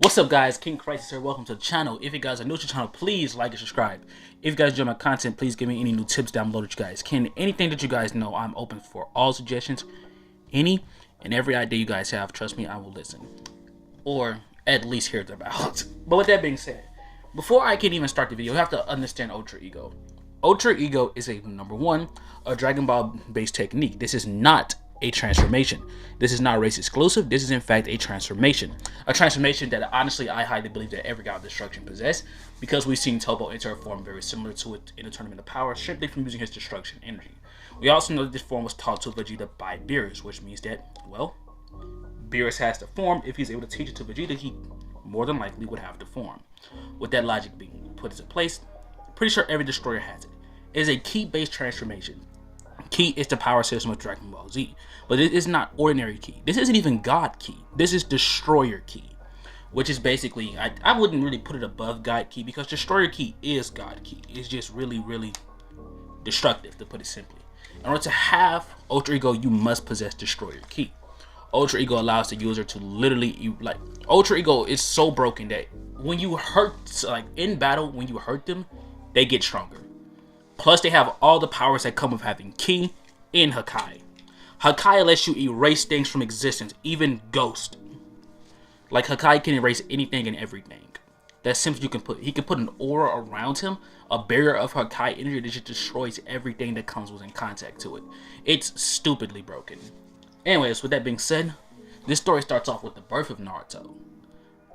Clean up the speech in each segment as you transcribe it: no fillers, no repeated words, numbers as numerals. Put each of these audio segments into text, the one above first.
What's up guys, King Crisis here, welcome to the channel. If you guys are new to the channel, please like and subscribe. If you guys enjoy my content, please give me any new tips down below that you guys can. Anything that you guys know, I'm open for all suggestions. Any and every idea you guys have, trust me, I will listen. Or at least hear it about. But with that being said, before I can even start the video, you have to understand Ultra Ego. Ultra Ego is a Dragon Ball based technique. This is not a transformation. This is not race exclusive. This is in fact a transformation. A transformation that honestly I highly believe that every God of Destruction possessed, because we've seen Topo enter a form very similar to it in the Tournament of Power, simply from using his destruction energy. We also know that this form was taught to Vegeta by Beerus, which means that, well, Beerus has the form. If he's able to teach it to Vegeta, he more than likely would have the form. With that logic being put into place, pretty sure every destroyer has it. It is a ki-based transformation. Ki is the power system of Dragon Ball Z, but it is not ordinary ki. This isn't even God ki. This is Destroyer ki, which is basically, I wouldn't really put it above God ki, because Destroyer ki is God ki. It's just really destructive, to put it simply. In order to have Ultra Ego, you must possess Destroyer ki. Ultra Ego allows the user to literally, like, Ultra Ego is so broken that when you hurt, like in battle, when you hurt them, they get stronger. Plus, they have all the powers that come with having Ki and Hakai. Hakai lets you erase things from existence, even ghost. Like, Hakai can erase anything and everything. That's simply he can put an aura around him, a barrier of Hakai energy that just destroys everything that comes within contact to it. It's stupidly broken. Anyways, with that being said, this story starts off with the birth of Naruto.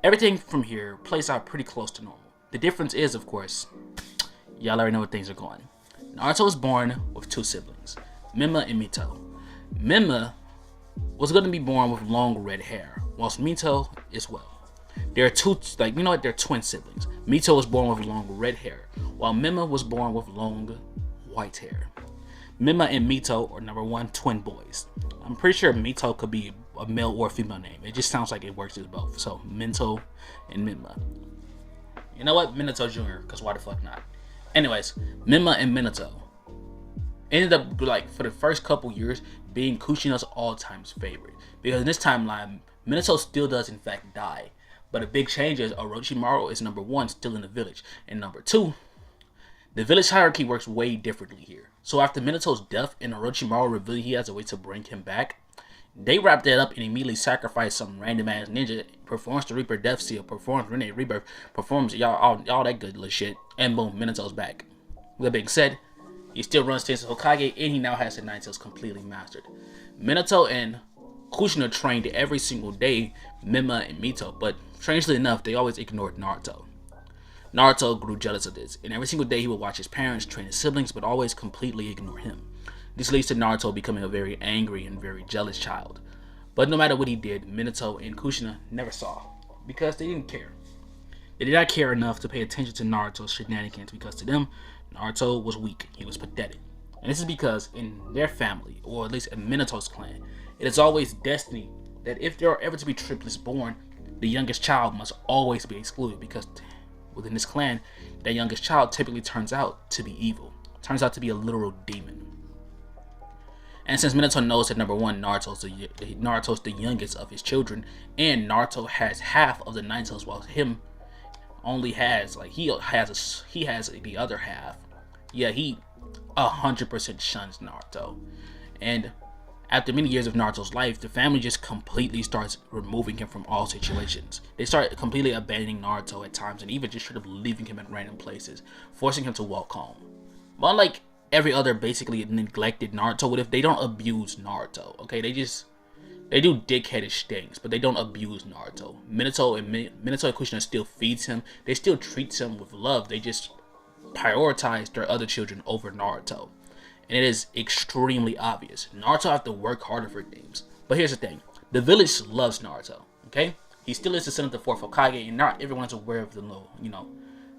Everything from here plays out pretty close to normal. The difference is, of course, y'all already know where things are going. Naruto was born with two siblings, Mima and Mito. Mima was going to be born with long red hair, whilst Mito as well. They're they're twin siblings. Mito was born with long red hair, while Mima was born with long white hair. Mima and Mito are number one twin boys. I'm pretty sure Mito could be a male or a female name. It just sounds like it works as both. So Mito and Mima. You know what? Minato Jr., because why the fuck not? Anyways, Mima and Minato ended up, like, for the first couple years, being Kushina's all-time favorite. Because in this timeline, Minato still does in fact die. But a big change is Orochimaru is number one, still in the village. And number two, the village hierarchy works way differently here. So after Minato's death and Orochimaru revealed he has a way to bring him back, they wrap that up and immediately sacrifice some random ass ninja, performs the Reaper Death Seal, performs Renee Rebirth, performs all that good little shit, and boom, Minato's back. With that being said, he still runs things as Hokage, and he now has the Nine Tails completely mastered. Minato and Kushina trained every single day, Mima and Mito, but strangely enough, they always ignored Naruto. Naruto grew jealous of this, and every single day he would watch his parents train his siblings, but always completely ignore him. This leads to Naruto becoming a very angry and very jealous child. But no matter what he did, Minato and Kushina never saw, because they didn't care. They did not care enough to pay attention to Naruto's shenanigans, because to them, Naruto was weak, he was pathetic. And this is because in their family, or at least in Minato's clan, it is always destiny that if there are ever to be triplets born, the youngest child must always be excluded, because within this clan, that youngest child typically turns out to be evil, turns out to be a literal demon. And since Minato knows that number one, Naruto's the youngest of his children, and Naruto has half of the Nine Tails, while him only has, like, he has the other half. Yeah, he 100% shuns Naruto. And after many years of Naruto's life, the family just completely starts removing him from all situations. They start completely abandoning Naruto at times, and even just straight up leaving him at random places, forcing him to walk home. But unlike every other basically neglected Naruto would, if they don't abuse Naruto, okay? They do dickheadish things, but they don't abuse Naruto. Minato and Kushina still feeds him. They still treats him with love. They just prioritize their other children over Naruto. And it is extremely obvious. Naruto have to work harder for things. But here's the thing. The village loves Naruto, okay? He still is the son of the fourth Hokage, and not everyone's aware of the little,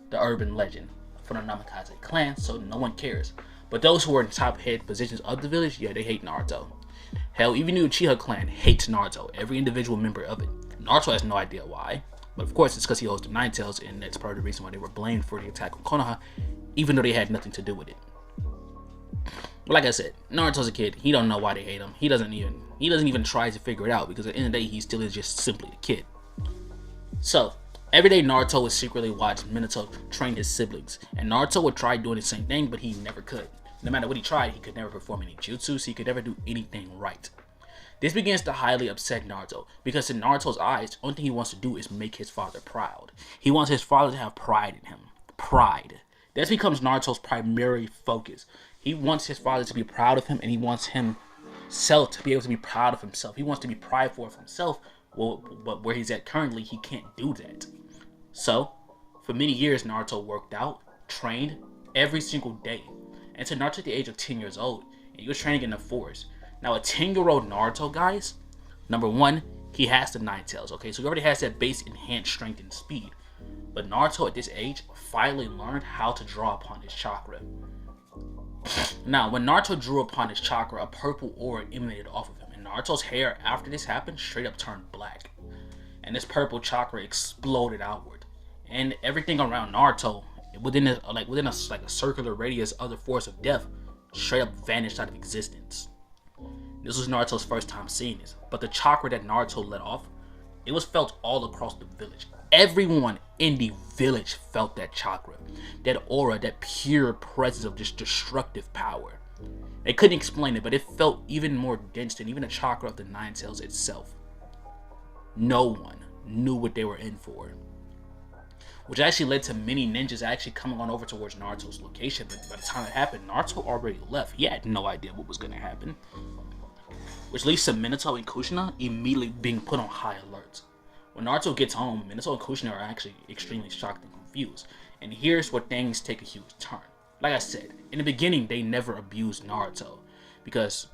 the urban legend for the Namikaze clan, so no one cares. But those who are in top head positions of the village, yeah, they hate Naruto. Hell, even the Uchiha clan hates Naruto, every individual member of it. Naruto has no idea why, but of course it's because he owes the Nine Tails, and that's part of the reason why they were blamed for the attack on Konoha, even though they had nothing to do with it. But like I said, Naruto's a kid. He don't know why they hate him. He doesn't even try to figure it out, because at the end of the day, he still is just simply a kid. So Every day Naruto would secretly watch Minato train his siblings, and Naruto would try doing the same thing, but he never could. No matter what he tried, he could never perform any jutsu, so he could never do anything right. This begins to highly upset Naruto, because in Naruto's eyes, the only thing he wants to do is make his father proud. He wants his father to have pride in him. Pride. This becomes Naruto's primary focus. He wants his father to be proud of him, and he wants himself to be able to be proud of himself. He wants to be prideful of himself, but where he's at currently, he can't do that. So, for many years, Naruto worked out, trained every single day, until Naruto at the age of 10 years old, and he was training in the forest. Now, a 10-year-old Naruto, guys, number one, he has the Nine Tails, okay? So he already has that base enhanced strength and speed. But Naruto at this age finally learned how to draw upon his chakra. Now, when Naruto drew upon his chakra, a purple aura emanated off of him, and Naruto's hair after this happened straight up turned black. And this purple chakra exploded outward. And everything around Naruto, within a circular radius of the force of death, straight up vanished out of existence. This was Naruto's first time seeing this, but the chakra that Naruto let off, it was felt all across the village. Everyone in the village felt that chakra, that aura, that pure presence of just destructive power. They couldn't explain it, but it felt even more dense than even the chakra of the Nine Tails itself. No one knew what they were in for, which actually led to many ninjas actually coming on over towards Naruto's location. But by the time it happened, Naruto already left. He had no idea what was going to happen, which leads to Minato and Kushina immediately being put on high alert. When Naruto gets home, Minato and Kushina are actually extremely shocked and confused. And here's where things take a huge turn. Like I said, in the beginning, they never abused Naruto because,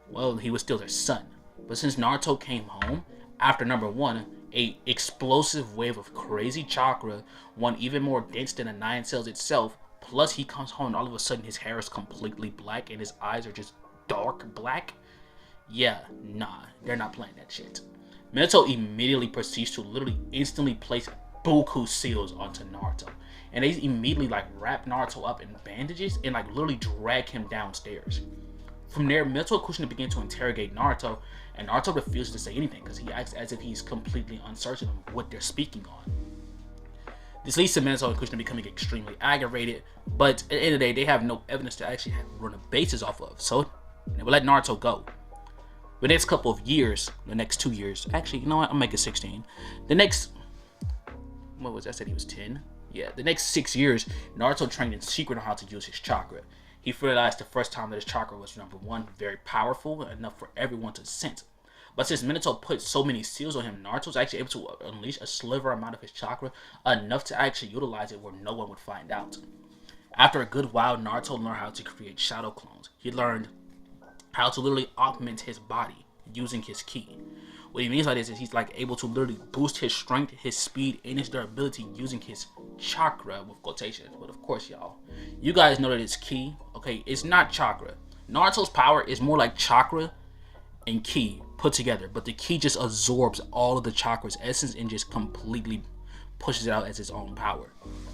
well, he was still their son. But since Naruto came home, after number one, a explosive wave of crazy chakra, one even more dense than the Nine Tails itself, plus he comes home and all of a sudden his hair is completely black and his eyes are just dark black. Yeah, nah, they're not playing that shit. Minato immediately proceeds to literally instantly place buku seals onto Naruto. And they immediately wrap Naruto up in bandages and literally drag him downstairs. From there, Minato and Kushina begin to interrogate Naruto, and Naruto refuses to say anything because he acts as if he's completely uncertain of what they're speaking on. This leads to Minato and Kushina becoming extremely aggravated, but at the end of the day, they have no evidence to actually run a basis off of, so they will let Naruto go. The next couple of years, the next 2 years, actually, you know what, I'll make it 16. The next, what was that? I said he was 10? Yeah, the next 6 years, Naruto trained in secret on how to use his chakra. He realized the first time that his chakra was, number one, very powerful, enough for everyone to sense. But since Minato put so many seals on him, Naruto was actually able to unleash a sliver amount of his chakra, enough to actually utilize it where no one would find out. After a good while, Naruto learned how to create shadow clones. He learned how to literally augment his body using his ki. What he means by this is he's able to literally boost his strength, his speed, and his durability using his chakra with quotations. But of course, y'all, you guys know that it's ki, okay? It's not chakra. Naruto's power is more like chakra and ki put together, but the ki just absorbs all of the chakra's essence and just completely pushes it out as its own power,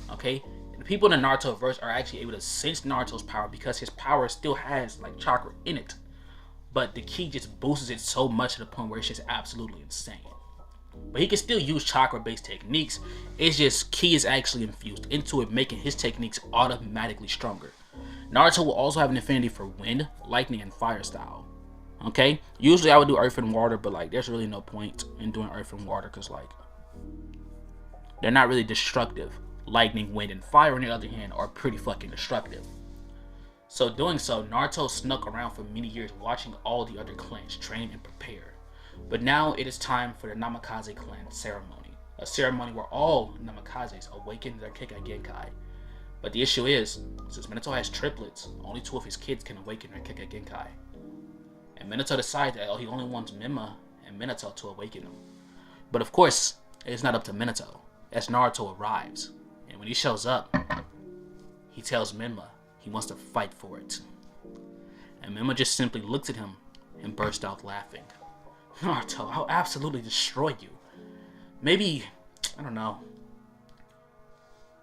okay? The people in the Naruto verse are actually able to sense Naruto's power because his power still has chakra in it. But the ki just boosts it so much to the point where it's just absolutely insane. But he can still use chakra-based techniques. It's just ki is actually infused into it, making his techniques automatically stronger. Naruto will also have an affinity for wind, lightning, and fire style. Okay? Usually I would do earth and water, but there's really no point in doing earth and water because they're not really destructive. Lightning, wind, and fire on the other hand are pretty fucking destructive. So doing so, Naruto snuck around for many years watching all the other clans train and prepare. But now it is time for the Namikaze clan ceremony. A ceremony where all Namikazes awaken their Kekkei Genkai. But the issue is, since Minato has triplets, only 2 of his kids can awaken their Kekkei Genkai. And Minato decides that he only wants Mima and Minato to awaken them. But of course, it's not up to Minato, as Naruto arrives. And when he shows up, he tells Mima he wants to fight for it. And Mima just simply looks at him and bursts out laughing. Naruto, I'll absolutely destroy you. Maybe, I don't know,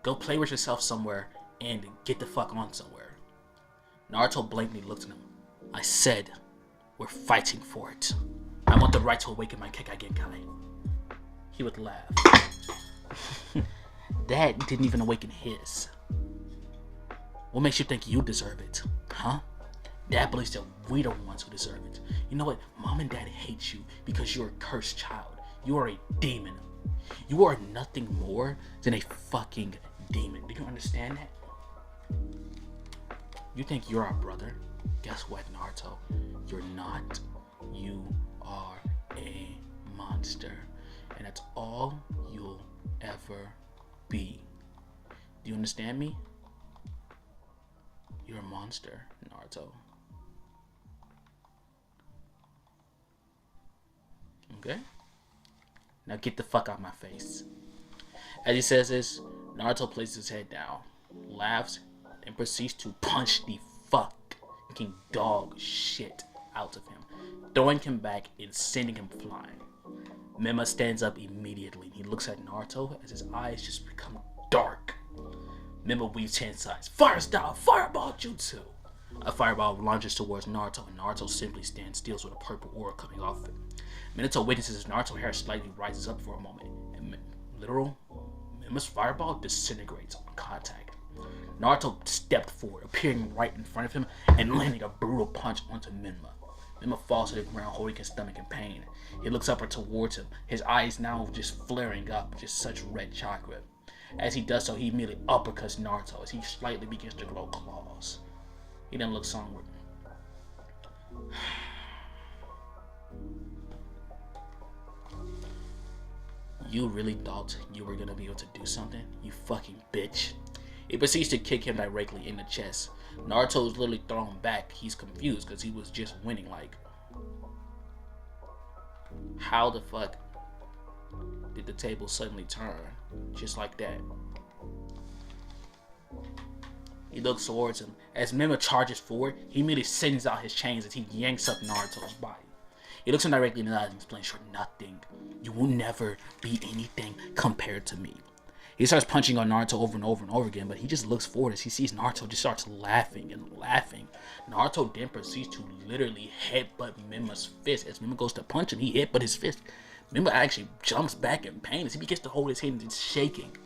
go play with yourself somewhere and get the fuck on somewhere. Naruto blankly looks at him. I said, we're fighting for it. I want the right to awaken my Kekkei Genkai. He would laugh. That didn't even awaken his. What makes you think you deserve it? Huh? Dad believes that we're the ones who deserve it. You know what? Mom and Dad hate you because you're a cursed child. You are a demon. You are nothing more than a fucking demon. Do you understand that? You think you're our brother? Guess what, Naruto? You're not. You are a monster. And that's all you'll ever be. Do you understand me? You're a monster, Naruto. Okay? Now get the fuck out of my face. As he says this, Naruto places his head down, laughs, and proceeds to punch the fucking dog shit out of him, throwing him back and sending him flying. Mima stands up immediately. He looks at Naruto as his eyes just become dark. Mima weaves hand size, fire style, fireball jutsu. A fireball launches towards Naruto, and Naruto simply stands still with a purple aura coming off it. Minato witnesses as Naruto's hair slightly rises up for a moment, and Mima's fireball disintegrates on contact. Naruto stepped forward, appearing right in front of him and landing a brutal punch onto Mima. Mima falls to the ground, holding his stomach in pain. He looks up towards him, his eyes now just flaring up, just such red chakra. As he does so, he immediately uppercuts Naruto as he slightly begins to grow claws. He then looks onward. You really thought you were gonna be able to do something? You fucking bitch. He proceeds to kick him directly in the chest. Naruto is literally thrown back. He's confused because he was just winning. Like, how the fuck did the table suddenly turn just like that? He looks towards him. As Mima charges forward, he immediately sends out his chains as he yanks up Naruto's body. He looks him directly in the eyes and explains, "You're nothing. You will never be anything compared to me." He starts punching on Naruto over and over and over again, but he just looks forward as he sees Naruto just starts laughing and laughing. Naruto then proceeds to literally headbutt Mima's fist. As Mima goes to punch him, he headbutt his fist. Mima actually jumps back in pain as he begins to hold his hand and it's shaking.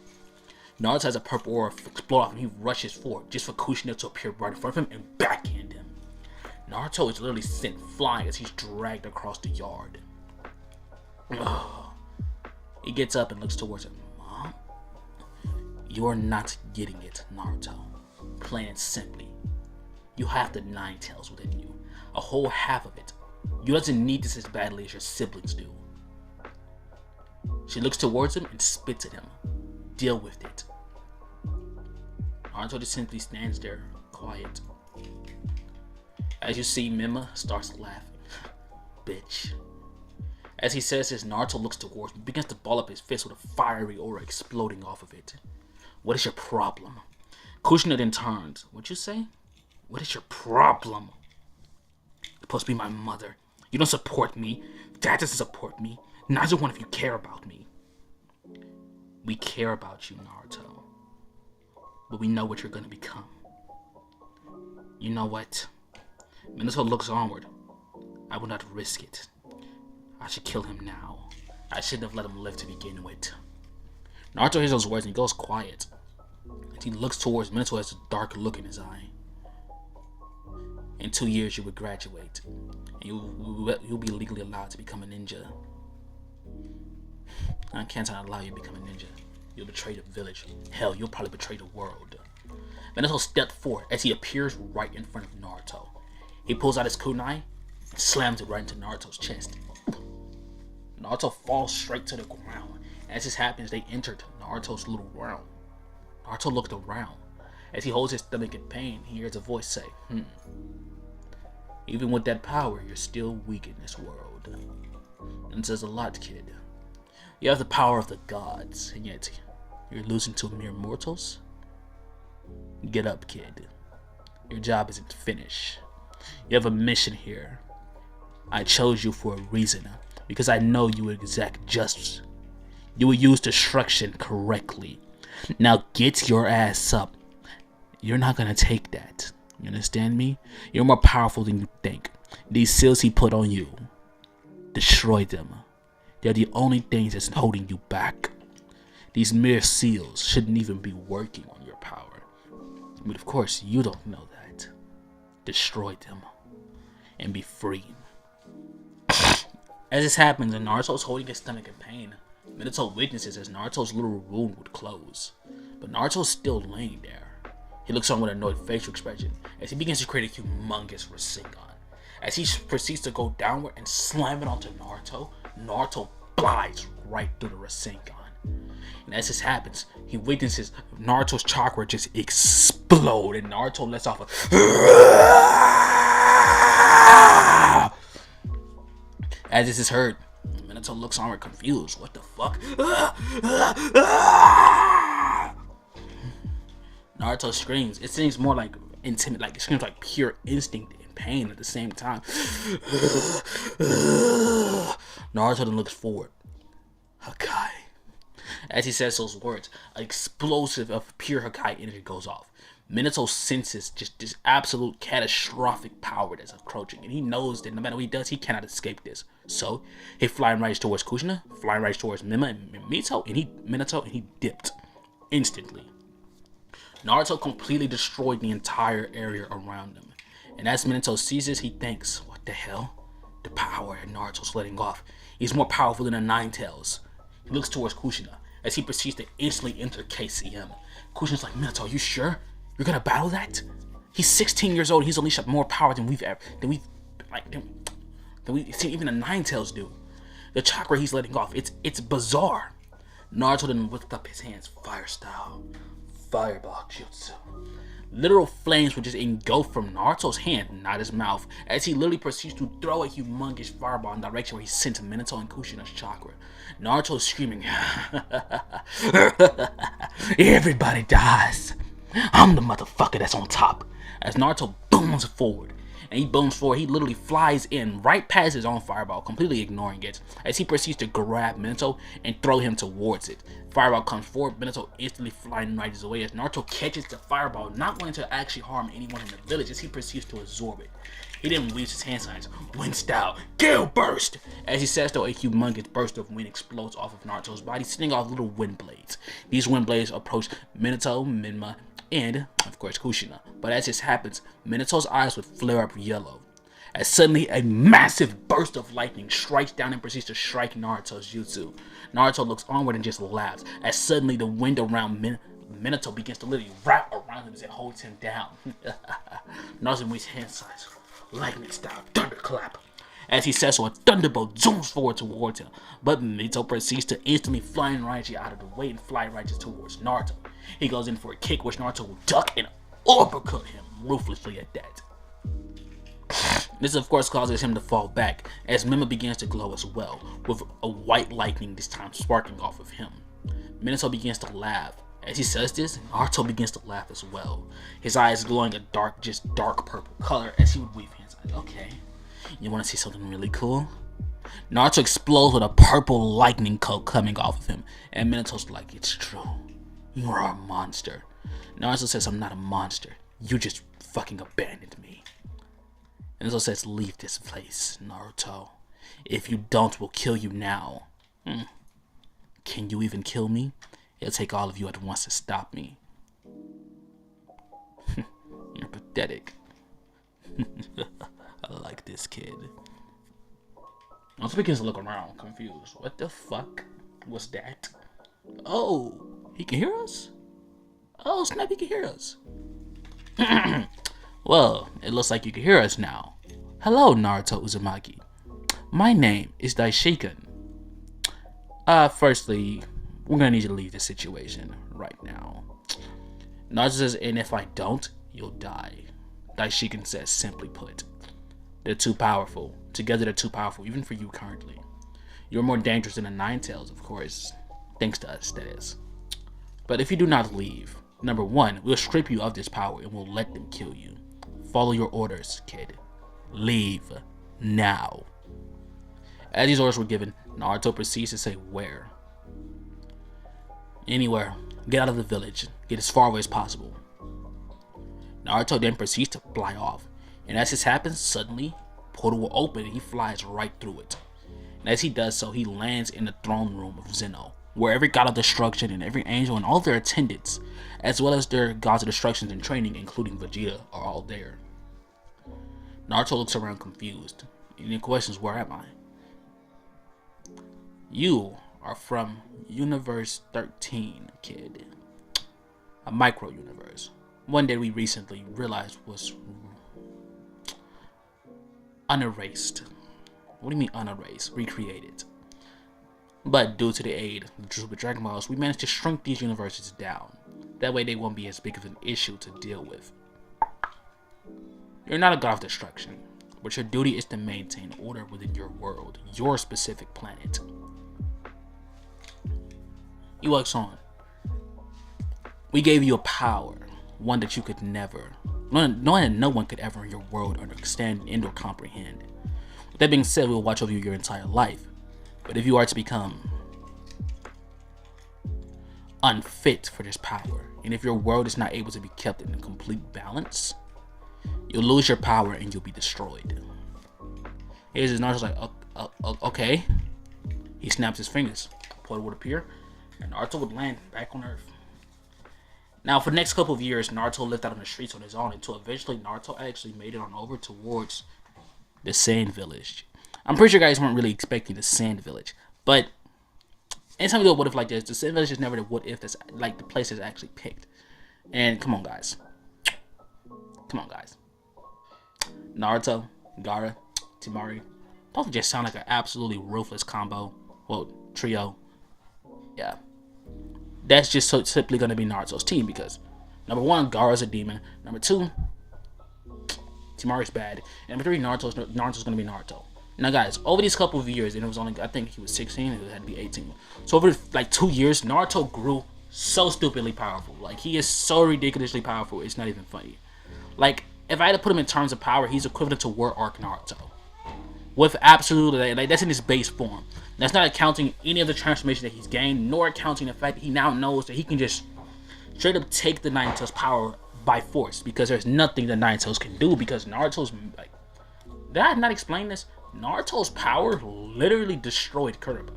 Naruto has a purple aura explode off and he rushes forward just for Kushina to appear right in front of him and backhand him. Naruto is literally sent flying as he's dragged across the yard. Ugh. He gets up and looks towards him. "Mom? You are not getting it, Naruto. Plain and simply. You have the 9 tails within you. A whole half of it. You doesn't need this as badly as your siblings do." She looks towards him and spits at him. "Deal with it." Naruto just simply stands there, quiet. As you see, Mima starts laughing. "Bitch." As he says this, Naruto looks towards him, begins to ball up his fist with a fiery aura exploding off of it. "What is your problem?" Kushina then turns. "What'd you say? What is your problem? You're supposed to be my mother. You don't support me. Dad doesn't support me. Neither one of you care about me." "We care about you, Naruto. But we know what you're gonna become." "You know what?" Minato looks onward. "I will not risk it. I should kill him now. I shouldn't have let him live to begin with." Naruto hears those words and he goes quiet. As he looks towards Minato, has a dark look in his eye. "In 2 years you will graduate. And you'll be legally allowed to become a ninja. I can't allow you to become a ninja. You'll betray the village. Hell, you'll probably betray the world." Minato steps forward as he appears right in front of Naruto. He pulls out his kunai and slams it right into Naruto's chest. Naruto falls straight to the ground. As this happens, they entered Naruto's little realm. Naruto looked around. As he holds his stomach in pain, he hears a voice say, "Even with that power, you're still weak in this world." And it says a lot, kid. You have the power of the gods, and yet you're losing to mere mortals? Get up, kid. Your job isn't finished. You have a mission here. I chose you for a reason, because I know you will exact justice. You will use destruction correctly. Now get your ass up. You're not gonna take that. You understand me? You're more powerful than you think. These seals he put on you, destroy them. They're the only things that's holding you back. These mere seals shouldn't even be working on your power. But of course, you don't know that. Destroy them and be free. As this happens, and Naruto's holding his stomach in pain, Minato witnesses as Naruto's little wound would close. But Naruto's still laying there. He looks on with an annoyed facial expression as he begins to create a humongous Rasengan. As he proceeds to go downward and slam it onto Naruto, Naruto flies right through the Rasengan. And as this happens, he witnesses Naruto's chakra just explode, and Naruto lets off a As this is heard, Minato looks onward confused. What the fuck? Naruto screams. It seems more like intimate, like it screams like pure instinct and pain at the same time. Naruto then looks forward. Hakai. As he says those words, an explosive of pure Hakai energy goes off. Minato senses just this absolute catastrophic power that's approaching, and he knows that no matter what he does, he cannot escape this. So he flying right towards Kushina, flying right towards Minato, and he dipped instantly. Naruto completely destroyed the entire area around him, and as Minato sees this, he thinks, "What the hell? The power that Naruto's letting off is more powerful than the Nine Tails." He looks towards Kushina as he proceeds to instantly enter KCM. Kushina's like, "Minato, you sure? You're gonna battle that? He's 16 years old. He's unleashed up more power than we've seen even the Nine Tails do. The chakra he's letting off, it's bizarre." Naruto then whipped up his hands, fire style, fireball jutsu. Literal flames would just engulf from Naruto's hand, not his mouth, as he literally proceeds to throw a humongous fireball in the direction where he sent Minato and Kushina's chakra. Naruto is screaming, "Everybody dies. I'm the motherfucker that's on top." As Naruto booms forward, and he booms forward, he literally flies in right past his own fireball, completely ignoring it, as he proceeds to grab Minato and throw him towards it. Fireball comes forward, Minato instantly flying right his way as Naruto catches the fireball, not wanting to actually harm anyone in the village as he proceeds to absorb it. He then weaves his hand signs, "Wind style, gale burst!" As he says though, a humongous burst of wind explodes off of Naruto's body, sending off little wind blades. These wind blades approach Minato, Minma, and, of course, Kushina. But as this happens, Minato's eyes would flare up yellow, as suddenly a massive burst of lightning strikes down and proceeds to strike Naruto's jutsu. Naruto looks onward and just laughs, as suddenly the wind around Minato begins to literally wrap around him as it holds him down. Naruto waves hand signs, lightning style, thunderclap. As he says so, a thunderbolt zooms forward towards him, but Minato proceeds to instantly fly Raiji out of the way and fly right towards Naruto. He goes in for a kick, which Naruto will duck and uppercut him ruthlessly at that. This of course causes him to fall back, as Mima begins to glow as well, with a white lightning this time sparking off of him. Minato begins to laugh. As he says this, Naruto begins to laugh as well, his eyes glowing a dark purple color as he would weave hands. Okay, you want to see something really cool? Naruto explodes with a purple lightning coat coming off of him, and Minato's like, "It's true. You are a monster." Naruto says, "I'm not a monster. You just fucking abandoned me." And Naruto says, "Leave this place, Naruto. If you don't, we'll kill you now." Can you even kill me? It'll take all of you at once to stop me. You're pathetic. I like this kid. Naruto begins to look around, confused. What the fuck was that? Oh, he can hear us? Oh, snap, he can hear us. Well, it looks like you can hear us now. Hello, Naruto Uzumaki. My name is Daishiken. Firstly, we're gonna need you to leave this situation right now. Naruto says, "And if I don't, you'll die." Daishiken says, simply put, "They're too powerful. Together they're too powerful, even for you currently. You're more dangerous than the Nine Tails, of course. Thanks to us, that is. But if you do not leave, number one, we'll strip you of this power and we'll let them kill you. Follow your orders, kid. Leave now." As these orders were given, Naruto proceeds to say where. "Anywhere. Get out of the village. Get as far away as possible." Naruto then proceeds to fly off, and as this happens, suddenly, portal will open and he flies right through it. And as he does so, he lands in the throne room of Zeno, where every god of destruction and every angel and all their attendants, as well as their gods of destruction and training, including Vegeta, are all there. Naruto looks around confused, and he questions, where am I? You are from Universe 13, kid. A micro-universe. One that we recently realized was unerased. What do you mean unerased? Recreated. But due to the aid of the Super Dragon Balls, we managed to shrink these universes down. That way they won't be as big of an issue to deal with. You're not a god of destruction, but your duty is to maintain order within your world, your specific planet. He walks on. We gave you a power, one that you could never, no one could ever in your world understand and or comprehend. With that being said, we will watch over you your entire life. But if you are to become unfit for this power, and if your world is not able to be kept in a complete balance, you'll lose your power and you'll be destroyed. Here's his Naruto's like, okay. He snaps his fingers. A portal would appear, and Naruto would land back on Earth. Now, for the next couple of years, Naruto lived out on the streets on his own until eventually Naruto actually made it on over towards the Sand Village. I'm pretty sure you guys weren't really expecting the Sand Village, but anytime we do a what if like this, the Sand Village is never the what if that's like the place that's actually picked. And come on, guys. Naruto, Gaara, Temari, both just sound like an absolutely ruthless combo. Well, trio. Yeah. That's just so simply going to be Naruto's team because number one, Gaara's a demon. Number two, Temari's bad. And number three, Naruto's going to be Naruto. Now, guys, over these couple of years, and it was only, I think he was 16, it had to be 18. So over like 2 years, Naruto grew so stupidly powerful. Like, he is so ridiculously powerful, it's not even funny. Like, if I had to put him in terms of power, he's equivalent to War Arc Naruto. With absolutely, like, that's in his base form. That's not accounting any of the transformation that he's gained, nor accounting the fact that he now knows that he can just straight up take the Nine Tails power by force, because there's nothing that Nine Tails can do, because Naruto's, like, did I not explain this? Naruto's power literally destroyed Kurama.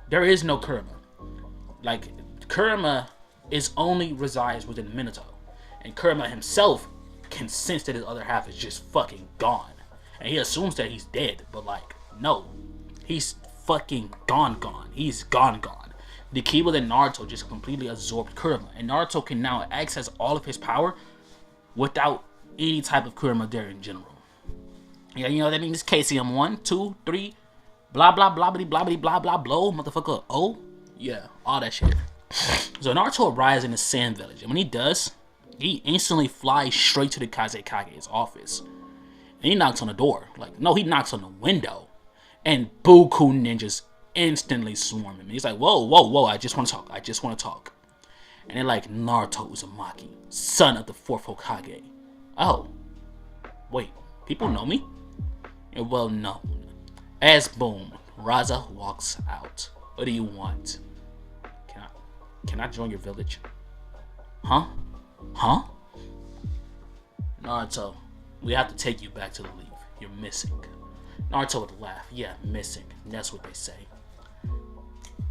There is no Kurama. Like, Kurama only resides within Minato. And Kurama himself can sense that his other half is just fucking gone. And he assumes that he's dead, but like, no. He's fucking gone. He's gone. The key within Naruto just completely absorbed Kurama. And Naruto can now access all of his power without any type of Kurama there in general. Yeah, you know that means KCM 1, 2, 3, blah blah blah blah blah blah blah blow, motherfucker. Oh, yeah, all that shit. So Naruto arrives in the Sand Village, and when he does, he instantly flies straight to the Kazekage's office. And he knocks on the door. Like, no, he knocks on the window. And buku ninjas instantly swarm him. And he's like, whoa, I just want to talk. And they're like, Naruto Uzumaki, son of the 4th Hokage. Oh, wait, people know me? You're well known. As boom, Raza walks out. What do you want? Can I join your village? Huh? Naruto, we have to take you back to the leaf. You're missing. Naruto would laugh. Yeah, missing. That's what they say.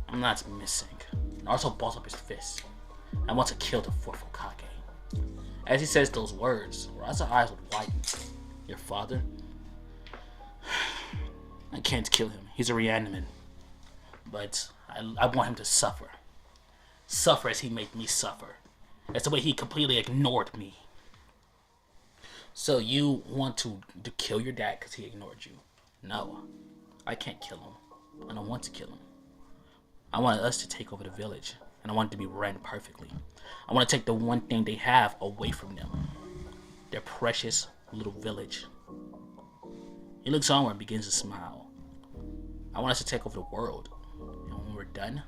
I'm not missing. Naruto balls up his fist. I want to kill the 4th Hokage. As he says those words, Raza's eyes would widen. Your father? I can't kill him. He's a reaniman. But I want him to suffer. Suffer as he made me suffer. That's the way he completely ignored me. So you want to kill your dad because he ignored you? No. I can't kill him. I don't want to kill him. I want us to take over the village. And I want it to be ran perfectly. I want to take the one thing they have away from them. Their precious little village. He looks onward and begins to smile. I want us to take over the world. And when we're done,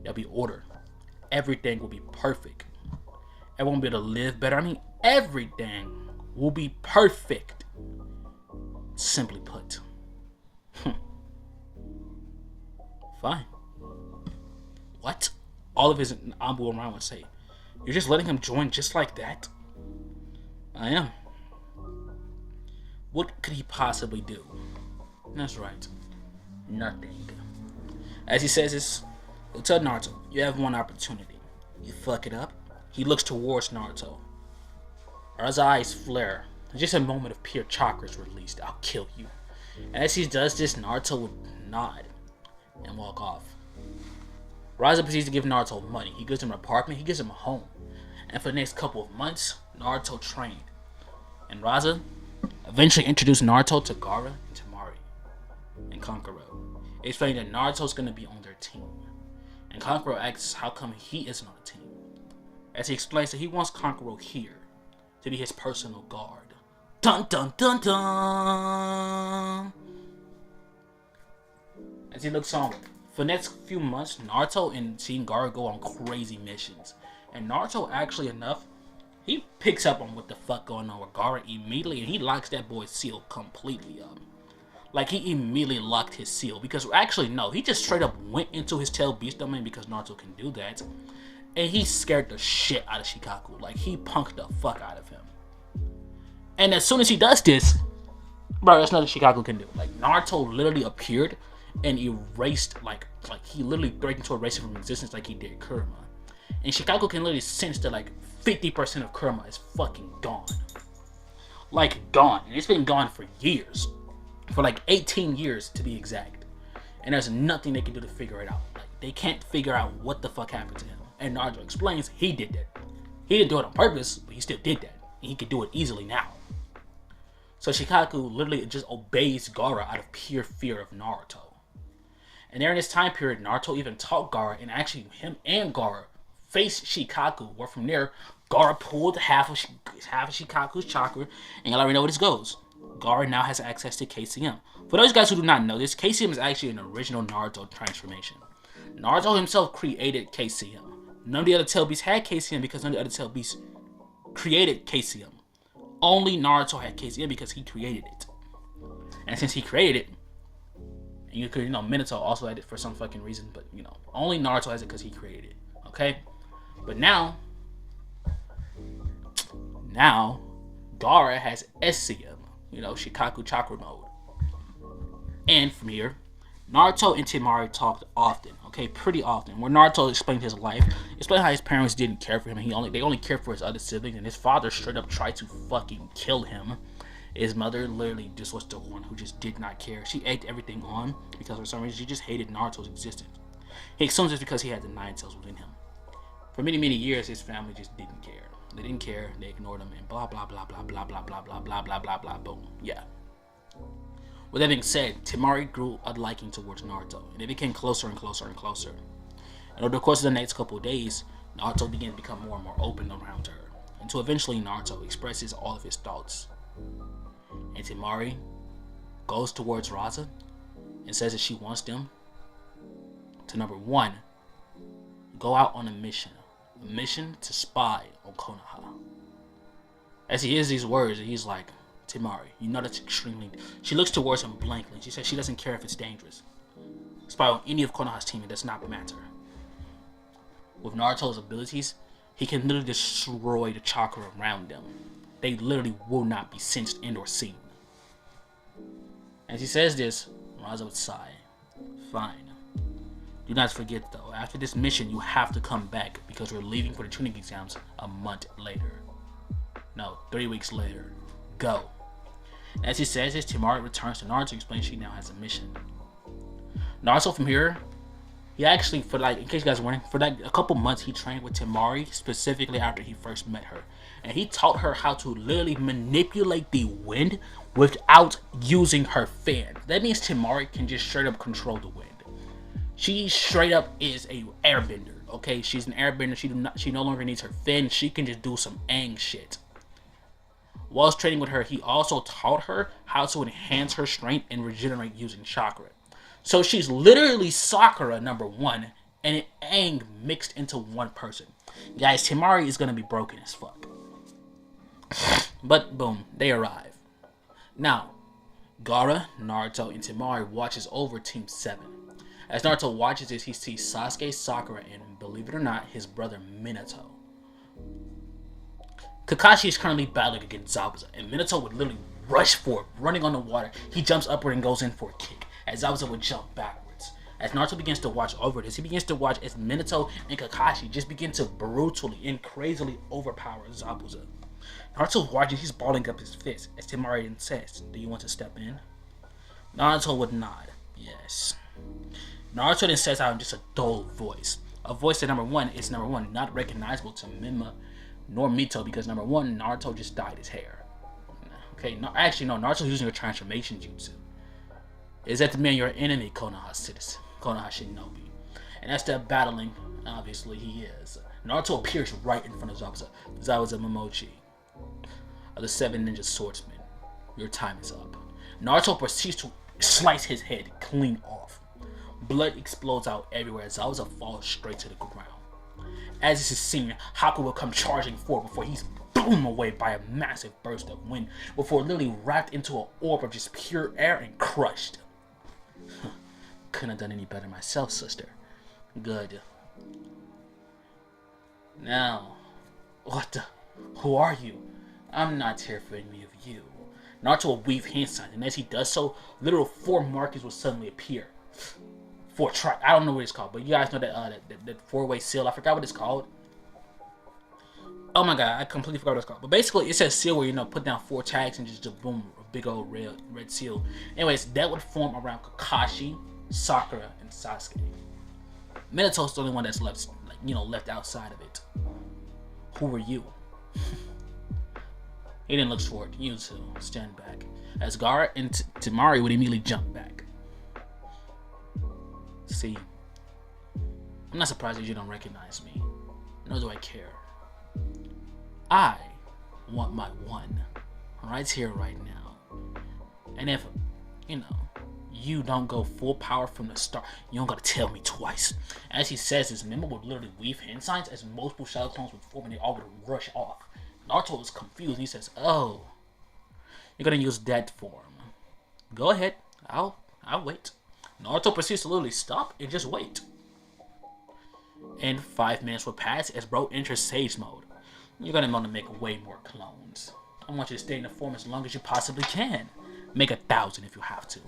there'll be order. Everything will be perfect. Everyone will be able to live better. I mean, everything will be perfect. Simply put. Fine. What? All of his Ambu around would say, you're just letting him join just like that? I am. What could he possibly do? That's right. Nothing. As he says this, he'll tell Naruto, you have one opportunity. You fuck it up. He looks towards Naruto. As eyes flare, just a moment of pure chakra is released. I'll kill you. And as he does this, Naruto would nod and walk off. Raza proceeds to give Naruto money. He gives him an apartment, he gives him a home. And for the next couple of months, Naruto trained. And Raza eventually introduced Naruto to Gaara and Temari and Kankuro, explaining that Naruto's going to be on their team. And Kankuro asks how come he isn't on the team. As he explains that he wants Kankuro here to be his personal guard. Dun dun dun dun! As he looks on, for the next few months, Naruto and Team Gaara go on crazy missions. And Naruto, actually enough, he picks up on what the fuck going on with Gaara immediately, and he locks that boy's seal completely up. Like, he immediately locked his seal, because actually, no, he just straight up went into his tail beast domain because Naruto can do that. And he scared the shit out of Shikaku. Like, he punked the fuck out of him. And as soon as he does this, bro, there's nothing Shikaku can do. Like, Naruto literally appeared and erased, like he literally threatened to erase it from existence like he did Kurama. And Shikaku can literally sense that, like, 50% of Kurama is fucking gone. Like, gone. And it's been gone for years. For like 18 years to be exact. And there's nothing they can do to figure it out. Like, they can't figure out what the fuck happened to him. And Naruto explains he did that. He didn't do it on purpose, but he still did that. And he could do it easily now. So Shikaku literally just obeys Gaara out of pure fear of Naruto. And during this time period, Naruto even taught Gaara, and actually him and Gaara faced Shikaku, where from there, Gaara pulled half of Shikaku's chakra, and y'all already know where this goes. Gaara now has access to KCM. For those guys who do not know this, KCM is actually an original Naruto transformation. Naruto himself created KCM. None of the other tail beasts had KCM because none of the other tail beasts created KCM. Only Naruto had KCM because he created it. And since he created it, and you could, Minato also had it for some fucking reason, but, only Naruto has it because he created it. Okay? But now, Gaara has SCM, Shikaku Chakra mode. And from here, Naruto and Temari talked often, okay, pretty often, where Naruto explained his life, explained how his parents didn't care for him, and they only cared for his other siblings, and his father straight up tried to fucking kill him. His mother literally just was the one who just did not care. She egged everything on because for some reason she just hated Naruto's existence. He assumes it's because he had the Nine Tails within him. For many, many years, his family just didn't care. They didn't care, they ignored him, and blah, blah, blah, blah, blah, blah, blah, blah, blah, blah, blah, blah, boom. Yeah. With that being said, Temari grew a liking towards Naruto, and they became closer and closer and closer. And over the course of the next couple of days, Naruto began to become more and more open around her, until eventually Naruto expresses all of his thoughts. And Temari goes towards Raza and says that she wants them to, number one, go out on a mission to spy on Konoha. As he hears these words, he's like, Temari, that's extremely... She looks towards him blankly. She says she doesn't care if it's dangerous. Spy on any of Konoha's team, it does not matter. With Naruto's abilities, he can literally destroy the chakra around them. They literally will not be sensed and or seen. As he says this, Raza would sigh. Fine. Do not forget though, after this mission you have to come back because we're leaving for the Chunin exams a month later. No, 3 weeks later. Go. As he says this, Temari returns to Naruto to explain she now has a mission. Naruto from here, he actually, in case you guys are wondering, for a couple months he trained with Temari, specifically after he first met her. And he taught her how to literally manipulate the wind without using her fan. That means Temari can just straight up control the wind. She straight up is a airbender, okay? She's an airbender. She no longer needs her fin. She can just do some Aang shit. Whilst training with her, he also taught her how to enhance her strength and regenerate using chakra. So she's literally Sakura number one and Aang mixed into one person. Guys, Temari is going to be broken as fuck. But boom, they arrive. Now, Gaara, Naruto, and Temari watches over Team 7. As Naruto watches this, he sees Sasuke, Sakura, and believe it or not, his brother Minato. Kakashi is currently battling against Zabuza, and Minato would literally rush forward, running on the water. He jumps upward and goes in for a kick, as Zabuza would jump backwards. As Naruto begins to watch over this, he begins to watch as Minato and Kakashi just begin to brutally and crazily overpower Zabuza. Naruto's watching, he's balling up his fist as Temari says, "Do you want to step in?" Naruto would nod, yes. Naruto then says out in just a dull voice. A voice that number one, not recognizable to Mima nor Mito because number one, Naruto just dyed his hair. Okay, no, actually no, Naruto's using a transformation jutsu. Is that the man your enemy, Konoha Shinobi? And as they're battling, obviously he is. Naruto appears right in front of Zabuza Momochi of the 7 Ninja Swordsmen. Your time is up. Naruto proceeds to slice his head clean off. Blood explodes out everywhere as Zabuza falls straight to the ground. As this is seen, Haku will come charging forward before he's blown away by a massive burst of wind, before literally wrapped into an orb of just pure air and crushed. Couldn't have done any better myself, sister. Good. Now, what the? Who are you? I'm not here for any of you. Naruto will weave hand signs, and as he does so, literal 4 markings will suddenly appear. I don't know what it's called, but you guys know that 4-way seal. I forgot what it's called. Oh my god, I completely forgot what it's called. But basically, it says seal where, put down 4 tags and just boom, a big old red seal. Anyways, that would form around Kakashi, Sakura, and Sasuke. Minato's the only one that's left, left outside of it. Who were you? He didn't look forward. You two stand back. As Gaara and Temari would immediately jump back. See, I'm not surprised that you don't recognize me, nor do I care. I want my one, right here, right now. And if, you don't go full power from the start, you don't gotta tell me twice. As he says this, Mima would literally weave hand signs as multiple shadow clones would form and they all would rush off. Naruto was confused and he says, "Oh, you're gonna use that form. Go ahead, I'll wait." Naruto proceeds to literally stop and just wait. And 5 minutes would pass as bro enters Sage mode. You're gonna want to make way more clones. I want you to stay in the form as long as you possibly can. Make 1,000 if you have to.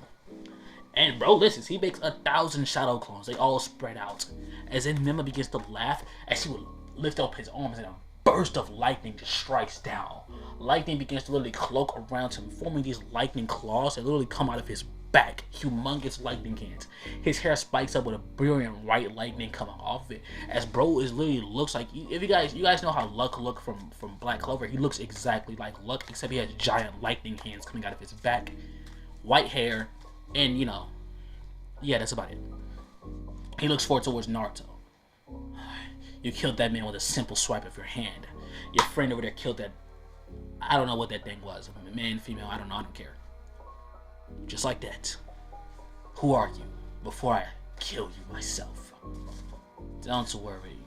And bro listens, he makes 1,000 shadow clones. They all spread out. As then Mima begins to laugh as he would lift up his arms and a burst of lightning just strikes down. Lightning begins to literally cloak around him, forming these lightning claws that literally come out of his back. Humongous lightning hands. His hair spikes up with a brilliant white lightning coming off of it. As bro is literally looks like, if you guys know how Luck look from Black Clover, he looks exactly like Luck, except he has giant lightning hands coming out of his back, white hair, and yeah, that's about it. He looks forward towards Naruto. You killed that man with a simple swipe of your hand. Your friend over there killed that, I don't know what that thing was, man, female, I don't know, I don't care. Just like that. Who are you? Before I kill you myself. Don't worry.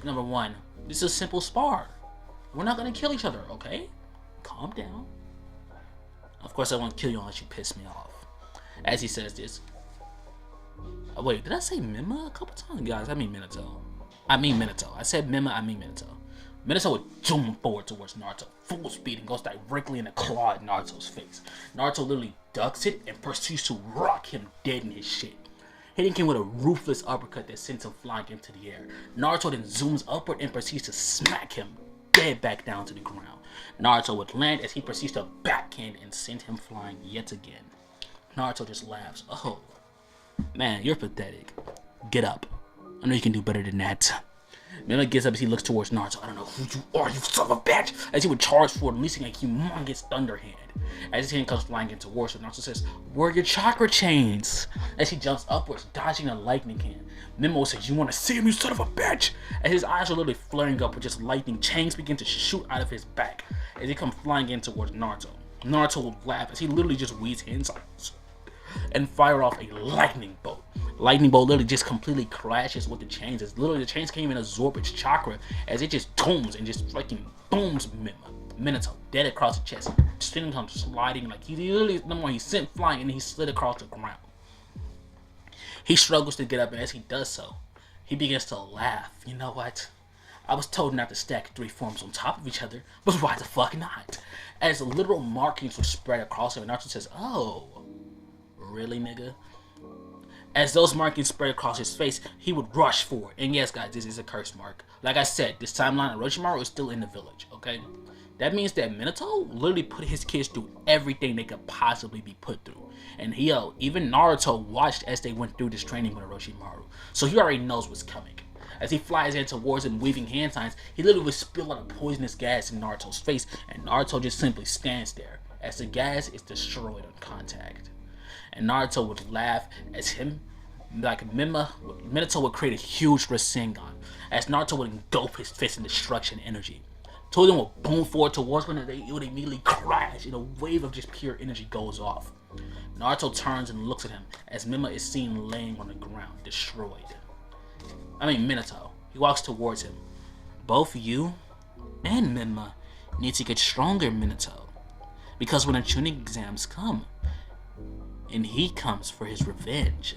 Number 1, this is a simple spar. We're not gonna kill each other, okay? Calm down. Of course I won't kill you unless you piss me off. As he says this. Oh, wait, did I say Mima a couple times? Guys, I mean Minato. I said Mima, I mean Minato. Minato would zoom forward towards Naruto, full speed, and goes directly in the claw at Naruto's face. Naruto literally ducks it and proceeds to rock him dead in his shit, hitting him with a ruthless uppercut that sends him flying into the air. Naruto then zooms upward and proceeds to smack him dead back down to the ground. Naruto would land as he proceeds to backhand and send him flying yet again. Naruto just laughs. Oh, man, you're pathetic. Get up. I know you can do better than that. Mima gets up as he looks towards Naruto. I don't know who you are, you son of a bitch! As he would charge forward, releasing a humongous thunder hand. As his hand comes flying into towards him, Naruto says, "Where are your chakra chains?" As he jumps upwards, dodging a lightning hand. Mima says, "You want to see him, you son of a bitch?" As his eyes are literally flaring up with just lightning, chains begin to shoot out of his back as he comes flying in towards Naruto. Naruto will laugh as he literally just weaves hands and fire off a lightning bolt. Lightning bolt literally just completely crashes with the chains. As literally the chains can't even absorb its chakra as it just dooms and just fucking booms Minato dead across the chest, sending him sliding like he literally he sent flying and he slid across the ground. He struggles to get up, and as he does so, he begins to laugh. You know what? I was told not to stack 3 forms on top of each other, but why the fuck not? As literal markings were spread across him, and Naruto says, "Oh, really, nigga?" As those markings spread across his face, he would rush forward. And yes, guys, this is a curse mark. Like I said, this timeline, Orochimaru is still in the village, okay? That means that Minato literally put his kids through everything they could possibly be put through. And even Naruto watched as they went through this training with Orochimaru. So he already knows what's coming. As he flies in towards him, weaving hand signs, he literally would spill out a poisonous gas in Naruto's face, and Naruto just simply stands there as the gas is destroyed on contact. And Naruto would laugh as Minato would create a huge Rasengan as Naruto would engulf his fist in destruction energy. Two of them would boom forward towards one and it would immediately crash and a wave of just pure energy goes off. Naruto turns and looks at him as Mima is seen laying on the ground, destroyed. Minato. He walks towards him. Both you and Mima need to get stronger, Minato. Because when the Chunin exams come, and he comes for his revenge,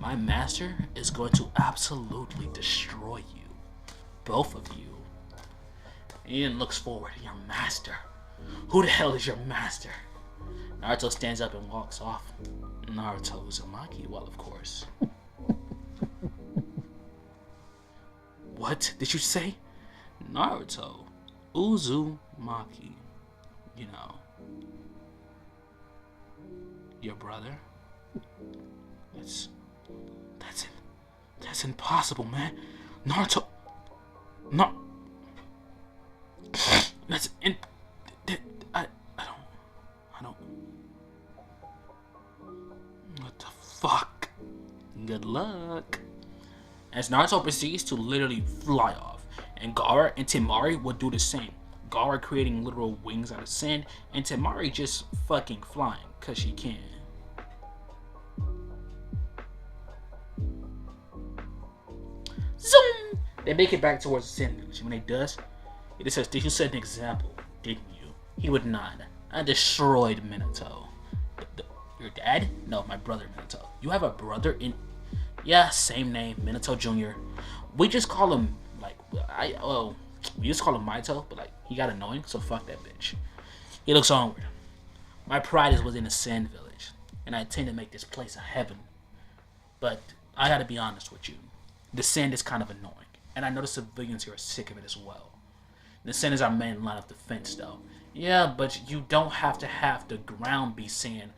my master is going to absolutely destroy you. Both of you. Ian looks forward. Your master? Who the hell is your master? Naruto stands up and walks off. Naruto Uzumaki, well, of course. What did you say? Naruto Uzumaki. You know, your brother? That's impossible, man. Naruto. No. I don't. What the fuck? Good luck. As Naruto proceeds to literally fly off, and Gaara and Temari would do the same. Gaara creating literal wings out of sand, and Temari just fucking flying, cause she can. Zoom! They make it back towards the sand village. When they does, it says, "Did you set an example, didn't you?" He would nod. I destroyed Minato. Your dad? No, my brother Minato. You have a brother in... Yeah, same name, Minato Jr. We just call him, we just call him Maito, but he got annoying, so fuck that bitch. He looks onward. My pride is within the sand village, and I intend to make this place a heaven. But I gotta be honest with you. The sand is kind of annoying, and I know the civilians here are sick of it as well. The sand is our main line of defense, though. Yeah, but you don't have to have the ground be sand.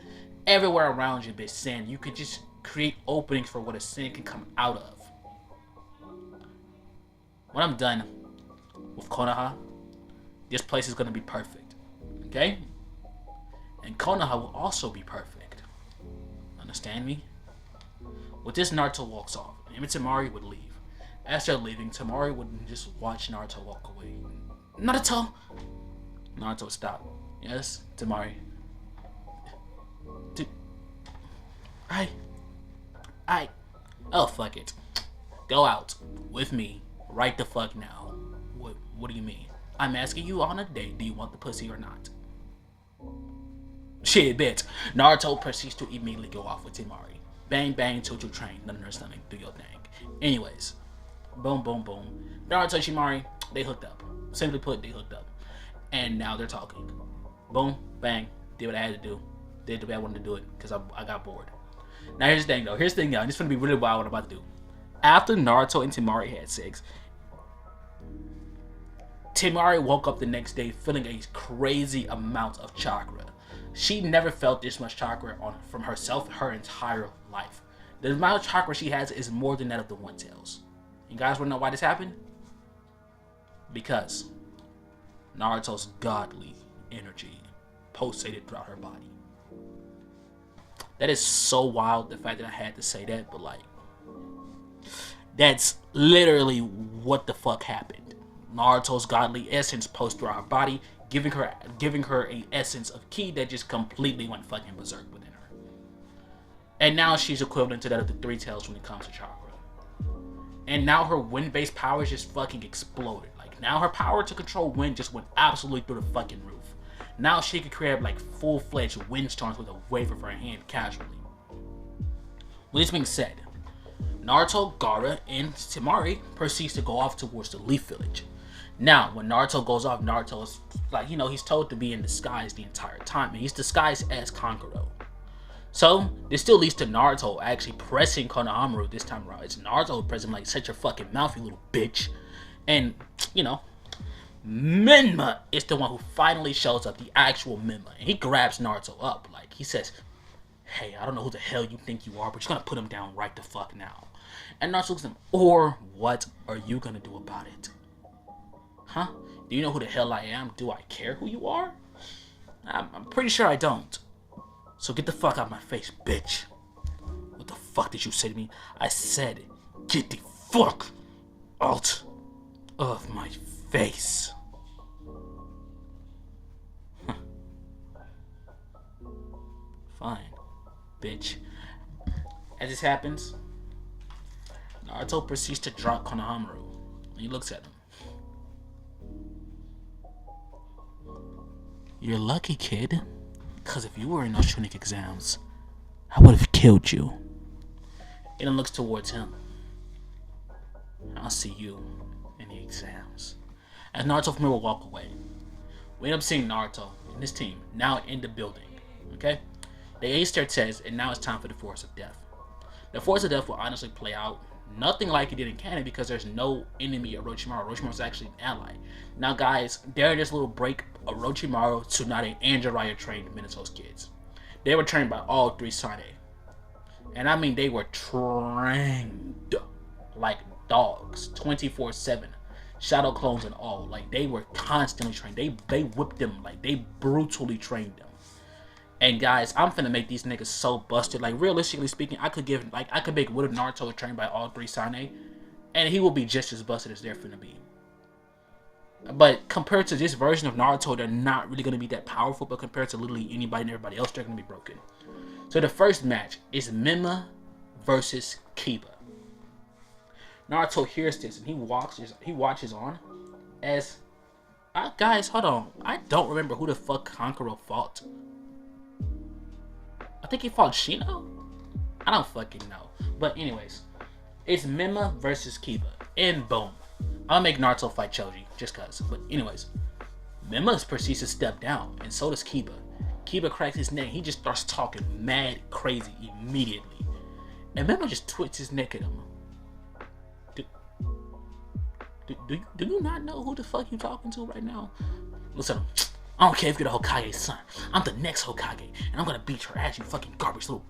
Everywhere around you be sand. You could just create openings for what a sand can come out of. When I'm done with Konoha, this place is going to be perfect. Okay? And Konoha will also be perfect. Understand me? With this, Naruto walks off, and him and Temari would leave. As they're leaving, Temari would just watch Naruto walk away. Naruto! Naruto would stop. Yes, Temari. Oh, fuck it. Go out with me right the fuck now. What do you mean? I'm asking you on a date. Do you want the pussy or not? Shit, bitch. Naruto proceeds to immediately go off with Temari. Bang, bang, choo-choo train. None of her stomach. Do your thing. Anyways. Boom, boom, boom. Naruto and Temari, they hooked up. Simply put, they hooked up. And now they're talking. Boom, bang. Did what I had to do. Did the way I wanted to do it because I got bored. Now here's the thing, though. Here's the thing, y'all. This is going to be really wild what I'm about to do. After Naruto and Temari had sex, Temari woke up the next day feeling a crazy amount of chakra. She never felt this much chakra from herself her entire life. The amount of chakra she has is more than that of the One Tails. You guys want to know why this happened? Because Naruto's godly energy pulsated throughout her body. That is so wild, the fact that I had to say that, but that's literally what the fuck happened. Naruto's godly essence pulsed throughout her body, giving her an essence of ki that just completely went fucking berserk within her. And now she's equivalent to that of the Three Tails when it comes to chakra. And now her wind-based powers just fucking exploded. Now her power to control wind just went absolutely through the fucking roof. Now she could create full-fledged windstorms with a wave of her hand casually. With this being said, Naruto, Gaara, and Temari proceeds to go off towards the Leaf Village. Now, when Naruto goes off, Naruto is he's told to be in disguise the entire time, and he's disguised as Kankuro. So this still leads to Naruto actually pressing Konohamaru this time around. It's Naruto pressing like, shut your fucking mouth, you little bitch. And, you know, Menma is the one who finally shows up, the actual Menma. And he grabs Naruto up. Like, he says, hey, I don't know who the hell you think you are, but you're gonna put him down right the fuck now. And Naruto looks at him, or what are you gonna do about it? Huh? Do you know who the hell I am? Do I care who you are? I'm pretty sure I don't. So get the fuck out of my face, bitch. What the fuck did you say to me? I said, get the fuck out of my face. Huh. Fine, bitch. As this happens, Naruto proceeds to drop Konohamaru. And he looks at him. You're lucky, kid. Because if you were in those Chunin exams, I would have killed you. And then looks towards him. I'll see you in the exams. As Naruto from here will walk away, we end up seeing Naruto and his team now in the building. Okay? They aced their test, and now it's time for the Force of Death. The Force of Death will honestly play out nothing like it did in canon because there's no enemy of Orochimaru. Orochimaru is actually an ally. Now, guys, during this little break, Orochimaru, Tsunade, and Jiraiya trained Minato's kids. They were trained by all three Sane. And I mean, they were trained like dogs, 24/7. Shadow clones and all. Like, they were constantly trained. They whipped them. Like, they brutally trained them. And guys, I'm finna make these niggas so busted. Like, realistically speaking, I could make Wood of Naruto trained by all three Sane, and he will be just as busted as they're finna be. But compared to this version of Naruto, they're not really gonna be that powerful. But compared to literally anybody and everybody else, they're gonna be broken. So the first match is Menma versus Kiba. Naruto hears this and he watches on as guys, hold on. I don't remember who the fuck Kankuro fought. I think he fought Shino? I don't fucking know. But anyways, it's Menma versus Kiba. And boom. I'll make Naruto fight Choji, just cause. But anyways, Menma proceeds to step down, and so does Kiba. Kiba cracks his neck. He just starts talking mad crazy immediately. And Menma just twists his neck at him. Do you not know who the fuck you talking to right now? Listen, I don't care if you're the Hokage's son. I'm the next Hokage, and I'm gonna beat your ass, you fucking garbage little.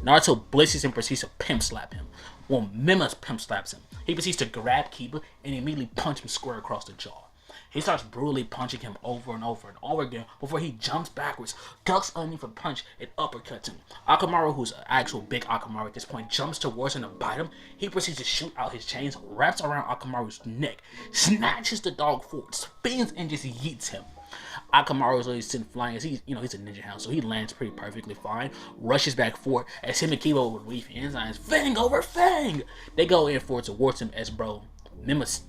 Naruto blitzes and proceeds to pimp slap him. Well, Menma pimp slaps him. He proceeds to grab Kiba and immediately punch him square across the jaw. He starts brutally punching him over and over and over again before he jumps backwards, ducks underneath a punch, and uppercuts him. Akamaru, who's an actual big Akamaru at this point, jumps towards him to bite him. He proceeds to shoot out his chains, wraps around Akamaru's neck, snatches the dog forward, spins, and just yeets him. Akamaru is literally sitting flying as he's a ninja hound, so he lands pretty perfectly fine, rushes back forward as him and Kiba would weave hands on his fang over fang. They go in for it towards him as Menma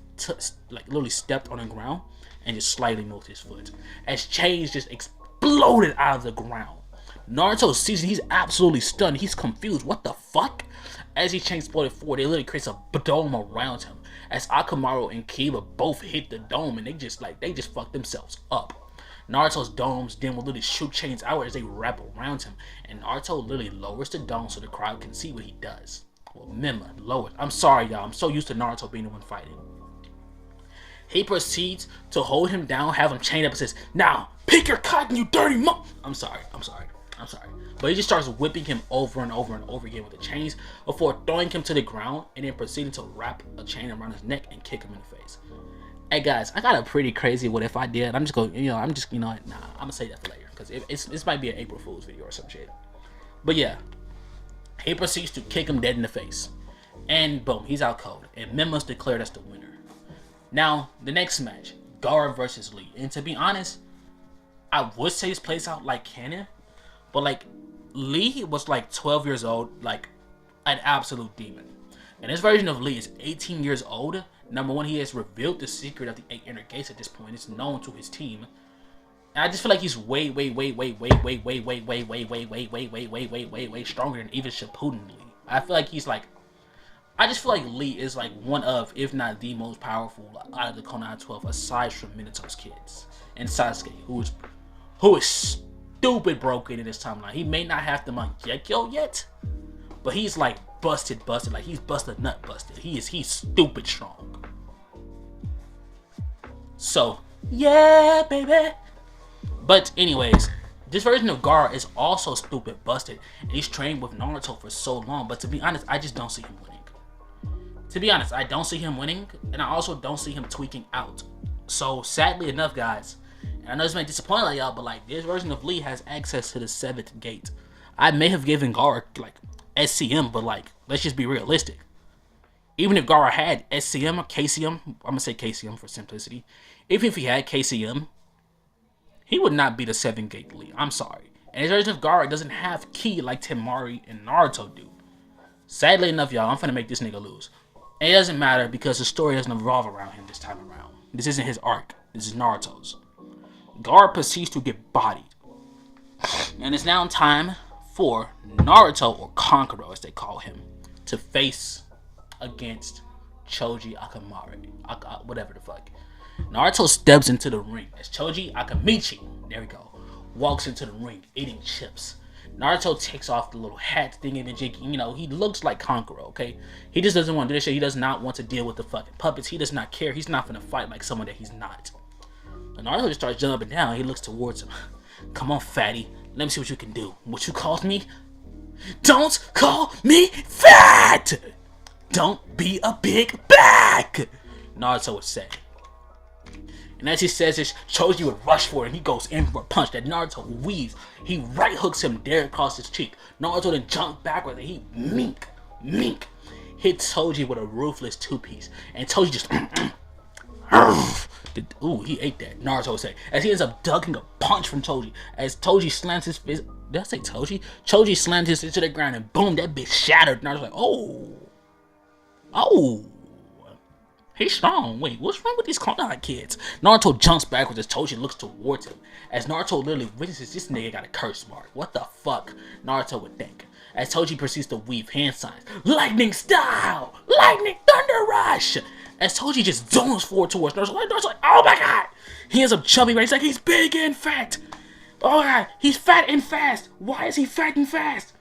literally stepped on the ground and just slightly moved his foot as chains just exploded out of the ground. Naruto sees it, he's absolutely stunned, he's confused, what the fuck? As his chain exploded forward, it literally creates a dome around him as Akamaru and Kiba both hit the dome, and they just fucked themselves up. Naruto's domes then will literally shoot chains out as they wrap around him, and Naruto literally lowers the dome so the crowd can see what he does. Well, Menma lowered. I'm sorry, y'all, I'm so used to Naruto being the one fighting. He proceeds to hold him down, have him chained up, and says, "Now, pick your cotton, you dirty I'm sorry. But he just starts whipping him over and over and over again with the chains before throwing him to the ground and then proceeding to wrap a chain around his neck and kick him in the face. Hey guys, I got a pretty crazy what if I did. I'm gonna say that for later because this might be an April Fool's video or some shit. But yeah, he proceeds to kick him dead in the face. And boom, he's out cold. And Menma's declared as the winner. Now, the next match, Gaara versus Lee. And to be honest, I would say this plays out like canon, but like Lee was like 12 years old, like an absolute demon. And this version of Lee is 18 years old. Number one, he has revealed the secret of the 8 inner gates at this point. It's known to his team. And I just feel like he's way stronger than even Shippuden Lee. I just feel like Lee is like one of, if not the most powerful out of the Konoha 12, aside from Minato's kids and Sasuke, who is stupid broken in his timeline. He may not have the Mangekyo yet, but he's like busted. Like he's busted nut busted. He's stupid strong. So yeah, baby. But anyways, this version of Gaara is also stupid busted, and he's trained with Naruto for so long. But to be honest, I just don't see him winning. To be honest, I don't see him winning, and I also don't see him tweaking out. So sadly enough, guys, and I know this may disappoint like y'all, but like this version of Lee has access to the 7th gate. I may have given Gaara like SCM, but like let's just be realistic. Even if Gaara had SCM or KCM, I'm gonna say KCM for simplicity. Even if he had KCM, he would not be the 7th gate Lee. I'm sorry. And his version of Gaara doesn't have ki like Temari and Naruto do. Sadly enough, y'all, I'm finna make this nigga lose. And it doesn't matter because the story doesn't revolve around him this time around. This isn't his arc. This is Naruto's. Gaara proceeds to get bodied. And it's now time for Naruto, or Kankuro as they call him, to face against Choji Akamari. Whatever the fuck. Naruto steps into the ring as Choji Akamichi, there we go, walks into the ring eating chips. Naruto takes off the little hat thingy-majiggy. You know, he looks like Kankuro, okay? He just doesn't want to do this shit. He does not want to deal with the fucking puppets. He does not care. He's not gonna fight like someone that he's not. And Naruto just starts jumping down. He looks towards him. Come on, fatty. Let me see what you can do. What you called me? Don't call me fat! Don't be a big back! Naruto would say. And as he says this, Choji would rush for it and he goes in for a punch that Naruto weaves. He right hooks him dead across his cheek. Naruto then jumps backwards and he mink hits Choji with a ruthless 2-piece. And Choji just ooh, he ate that, Naruto would say. As he ends up ducking a punch from Choji. As Choji slams his fist. Did I say Choji? Choji slams his fist to the ground and boom, that bitch shattered. Naruto's like, oh. He's strong. Wait, what's wrong with these Konai kids? Naruto jumps backwards as Choji looks towards him. As Naruto literally witnesses, this nigga got a curse mark. What the fuck? Naruto would think. As Choji proceeds to weave hand signs. Lightning style! Lightning thunder rush! As Choji just zooms forward towards Naruto. Naruto's like, oh my god! He ends up jumping right. He's like, he's big and fat! Oh god, he's fat and fast! Why is he fat and fast?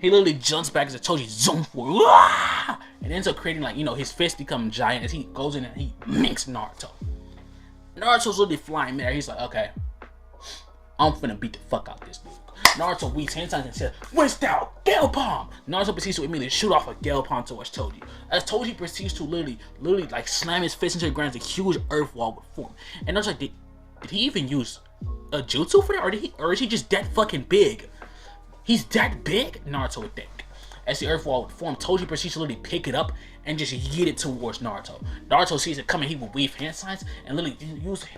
He literally jumps back as Choji zooms forward. And ends up creating, like, you know, his fist become giant as he goes in and he minks Naruto. Naruto's literally flying there. He's like, okay, I'm finna beat the fuck out this dude. Naruto weaves hand signs and says, Wind down, Gale Palm! Naruto proceeds to immediately shoot off a Gale Palm towards Choji. As Choji proceeds to literally like slam his fist into the ground as a huge earth wall would form. And Naruto's like, did he even use a jutsu for that? Or is he just that fucking big? He's that big? Naruto would think. As the earth wall would form, Choji proceeds to literally pick it up and just yeet it towards Naruto. Naruto sees it coming, he will weave hand signs and literally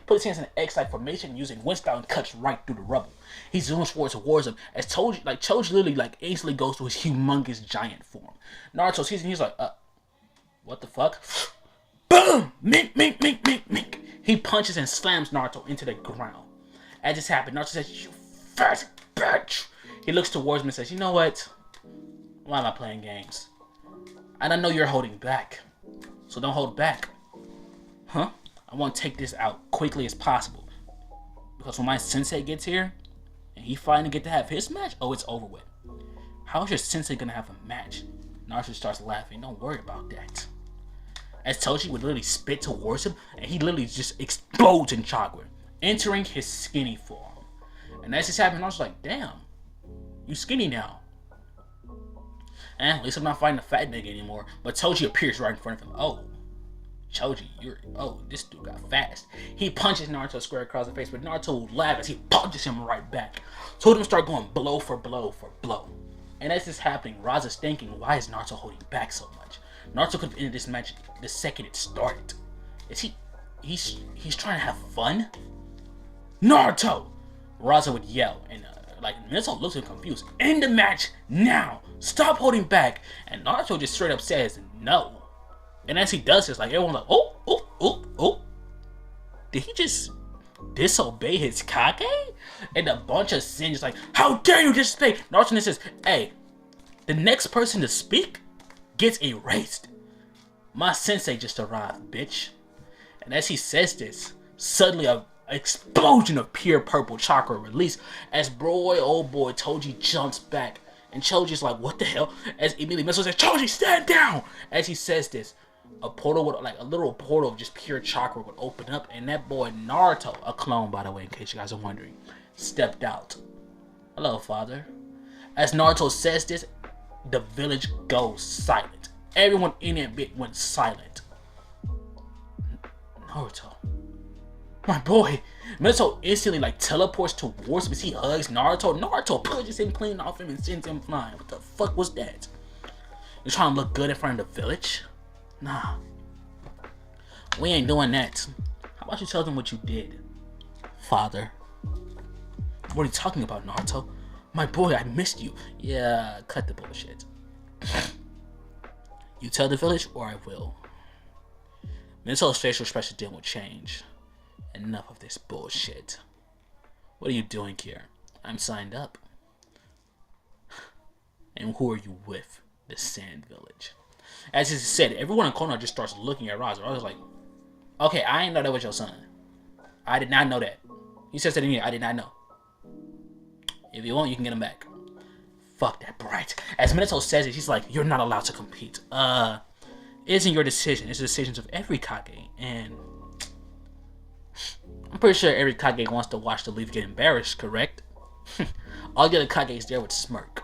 put his hands in an X-like formation using wind style and cuts right through the rubble. He zooms forward towards him as Choji literally like instantly goes to his humongous giant form. Naruto sees it and he's like, what the fuck? Boom! Mink! He punches and slams Naruto into the ground. As this happens, Naruto says, you fat bitch! He looks towards him and says, you know what? Why am I playing games? And I know you're holding back. So don't hold back. Huh? I want to take this out quickly as possible. Because when my sensei gets here, and he finally get to have his match, oh, it's over with. How is your sensei gonna have a match? Naruto starts laughing. Don't worry about that. As Choji would literally spit towards him, and he literally just explodes in chakra, entering his skinny form. And as this happened, Naruto's like, damn, you skinny now. At least I'm not fighting a fat nigga anymore. But Choji appears right in front of him. Oh, Choji, this dude got fast. He punches Naruto square across the face, but Naruto will laugh as he punches him right back. So them start going blow for blow for blow. And as this is happening, Raza's thinking, why is Naruto holding back so much? Naruto could have ended this match the second it started. He's trying to have fun? Naruto! Raza would yell, and Naruto looks confused. End the match now! Stop holding back! And Naruto just straight up says no. And as he does this, like everyone's like, oh. Did he just disobey his Kage? And a bunch of sins like, how dare you disobey? Naruto says, hey, the next person to speak gets erased. My sensei just arrived, bitch. And as he says this, suddenly a explosion of pure purple chakra release as old boy Toji jumps back. And Choji's like, what the hell? As immediately Mitsuo says, Choji, stand down! As he says this, a portal would, like a literal portal of just pure chakra would open up, and that boy Naruto, a clone by the way, in case you guys are wondering, stepped out. Hello, father. As Naruto says this, the village goes silent. Everyone in that bit went silent. Naruto. My boy. Mitsuo instantly like teleports towards him as he hugs Naruto. Naruto punches him clean off him and sends him flying. What the fuck was that? You're trying to look good in front of the village? Nah. We ain't doing that. How about you tell them what you did? Father. What are you talking about, Naruto? My boy, I missed you. Yeah, cut the bullshit. You tell the village or I will. Mitsuo's facial expression then will change. Enough of this bullshit. What are you doing here? I'm signed up. And who are you with? The Sand Village. As he said, everyone in Konoha just starts looking at Raza. I was like, okay, I didn't know that was your son. I did not know that. He says that in here, I did not know. If you want, you can get him back. Fuck that bright. As Minato says it, she's like, you're not allowed to compete. It isn't your decision. It's the decisions of every Kage. And I'm pretty sure every Kage wants to watch the leaf get embarrassed, correct? All the other Kages there would smirk.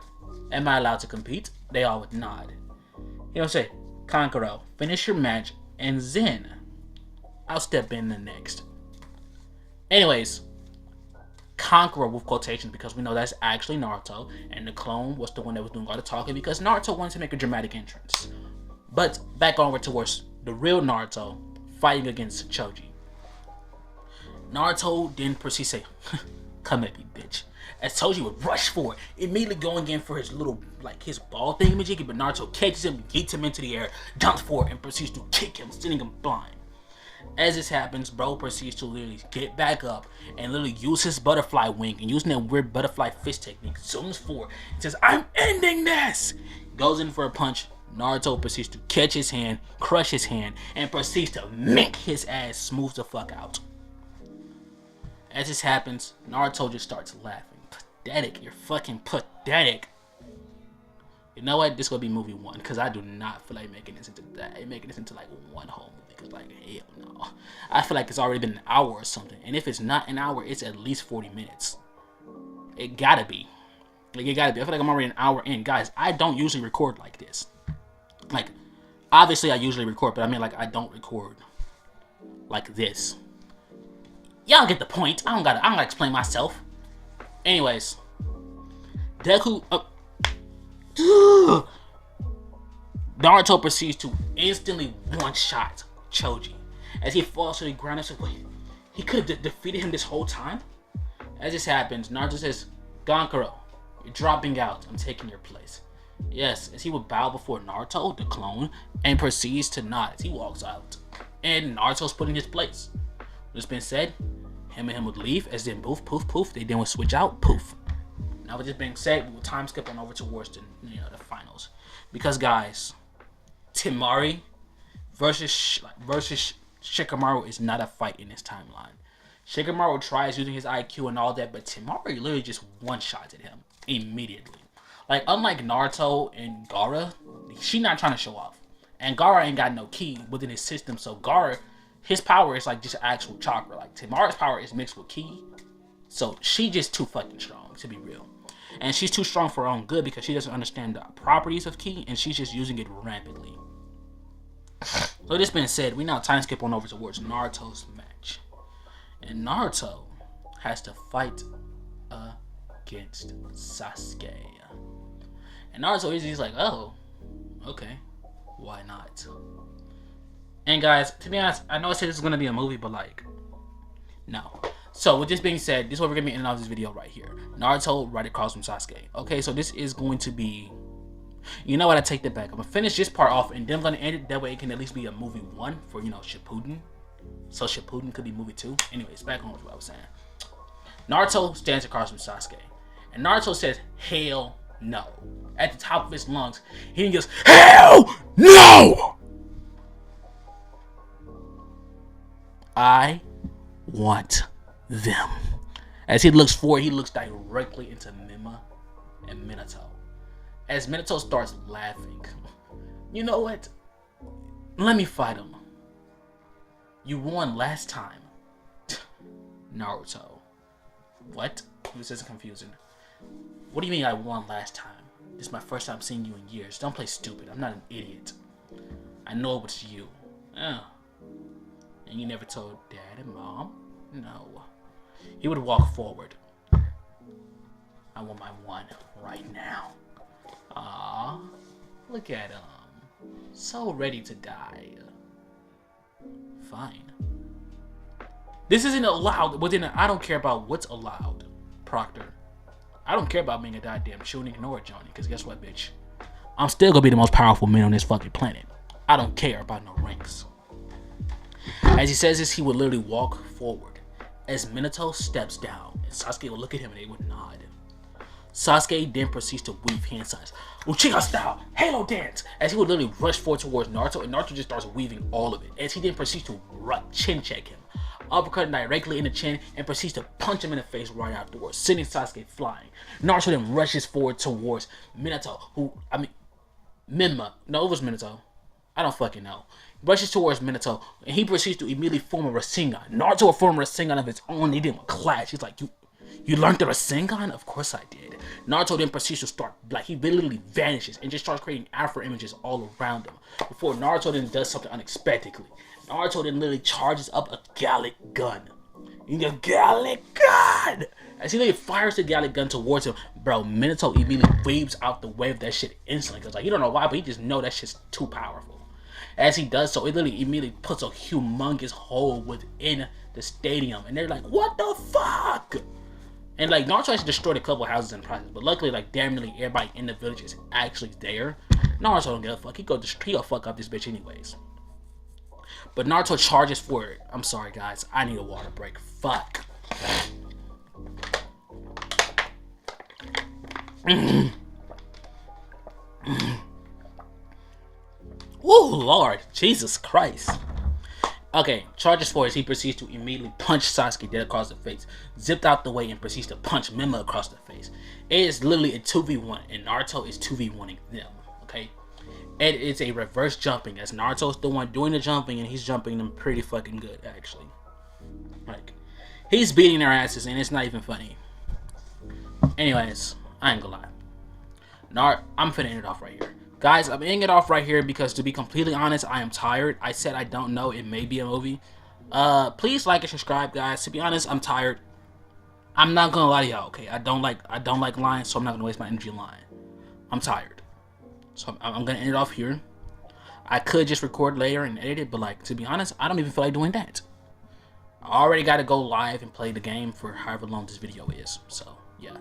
Am I allowed to compete? They all would nod. He would say, Kankuro, finish your match, and then I'll step in the next. Anyways, Kankuro with quotations because we know that's actually Naruto, and the clone was the one that was doing all the talking because Naruto wanted to make a dramatic entrance. But back over towards the real Naruto fighting against Choji. Naruto then proceeds to say, come at me, bitch. As Choji would rush forward, immediately going in for his little, like, his ball thingamajiggy, but Naruto catches him, yeets him into the air, jumps forward, and proceeds to kick him, sending him blind. As this happens, bro proceeds to literally get back up and literally use his butterfly wing and using that weird butterfly fist technique, zooms forward, and says, I'm ending this! Goes in for a punch. Naruto proceeds to catch his hand, crush his hand, and proceeds to mink his ass smooth the fuck out. As this happens, Naruto just starts laughing. Pathetic. You're fucking pathetic. You know what? This gonna be movie 1 because I do not feel like making this into that. Making this into like one whole movie because like hell no. I feel like it's already been an hour or something, and if it's not an hour, it's at least 40 minutes. It gotta be. Like it gotta be. I feel like I'm already an hour in, guys. I don't usually record like this. Like, obviously I usually record, but I mean like I don't record like this. Y'all get the point. I don't gotta explain myself. Anyways, Deku. Naruto proceeds to instantly one-shot Choji as he falls to the ground. And says, "Wait, he could have defeated him this whole time." As this happens, Naruto says, "Gankuro, you're dropping out. I'm taking your place." Yes, as he would bow before Naruto, the clone, and proceeds to nod as he walks out. And Naruto's put in his place. What's been said, him and him would leave, as then poof, poof, poof. They then would switch out, poof. Now with this being said, we will time skip on over towards the the finals, because guys, Temari versus Shikamaru is not a fight in this timeline. Shikamaru tries using his IQ and all that, but Temari literally just one-shotted him immediately. Like unlike Naruto and Gaara, she not trying to show off, and Gaara ain't got no ki within his system, so Gaara, his power is like just actual chakra. Like Temari's power is mixed with ki, so she just too fucking strong to be real. And she's too strong for her own good because she doesn't understand the properties of ki, and she's just using it rampantly. So this being said, we now time skip on over towards Naruto's match. And Naruto has to fight against Sasuke. And Naruto is like, oh, okay, why not? And guys, to be honest, I know I said this is going to be a movie, but like, no. So with this being said, this is what we're going to be ending off this video right here. Naruto right across from Sasuke. Okay, so this is going to be, you know what, I take that back. I'm going to finish this part off and then I'm going to end it. That way it can at least be a movie 1 for, Shippuden. So Shippuden could be movie 2. Anyways, back on to what I was saying. Naruto stands across from Sasuke. And Naruto says, hell no. At the top of his lungs, he goes, hell no! I want them. As he looks forward, he looks directly into Mima and Minato. As Minato starts laughing, you know what? Let me fight him. You won last time. Naruto. What? This is confusing. What do you mean I won last time? This is my first time seeing you in years. Don't play stupid. I'm not an idiot. I know it was you. And you never told Dad and Mom? No. He would walk forward. I want my one right now. Ah, look at him. So ready to die. Fine. This isn't allowed within I don't care about what's allowed, Proctor. I don't care about being a goddamn Chunin nor a Johnny, because guess what, bitch? I'm still gonna be the most powerful man on this fucking planet. I don't care about no ranks. As he says this, he would literally walk forward. As Minato steps down, and Sasuke would look at him and they would nod. Sasuke then proceeds to weave hand signs. Uchiha style, Halo dance! As he would literally rush forward towards Naruto, and Naruto just starts weaving all of it. As he then proceeds to chin check him. Uppercut directly in the chin and proceeds to punch him in the face right afterwards, sending Sasuke flying. Naruto then rushes forward towards Minato, Mima. No, it was Minato. I don't fucking know. Rushes towards Minato, and he proceeds to immediately form a Rasengan. Naruto will form a Rasengan of his own. They didn't clash. He's like, you learned the Rasengan? Of course I did. Naruto then proceeds to start, like, he literally vanishes and just starts creating Afro images all around him. Before Naruto then does something unexpectedly. Naruto then literally charges up a Gallic gun. A Gallic gun! As he literally fires the Gallic gun towards him, bro, Minato immediately waves out the way of that shit instantly. Cause like, you don't know why, but he just know that shit's too powerful. As he does so, it literally immediately puts a humongous hole within the stadium. And they're like, what the fuck? And like, Naruto actually destroyed a couple houses in the process. But luckily, like, damn nearly everybody in the village is actually there. Naruto don't give a fuck. He go fuck up this bitch anyways. But Naruto charges forward. I'm sorry, guys. I need a water break. Fuck. Oh Lord, Jesus Christ. Okay, charges forward as he proceeds to immediately punch Sasuke dead across the face, zipped out the way and proceeds to punch Mima across the face. It is literally a 2v1 and Naruto is 2v1ing them, okay? And it's a reverse jumping as Naruto's the one doing the jumping and he's jumping them pretty fucking good, actually. Like, he's beating their asses and it's not even funny. Anyways, I ain't gonna lie. I'm finna end it off right here. Guys, I'm ending it off right here because, to be completely honest, I am tired. I said I don't know. It may be a movie. Please like and subscribe, guys. To be honest, I'm tired. I'm not gonna lie to y'all, okay? I don't like lying, so I'm not gonna waste my energy lying. I'm tired. So I'm gonna end it off here. I could just record later and edit it, but like, to be honest, I don't even feel like doing that. I already gotta go live and play the game for however long this video is. So, yeah.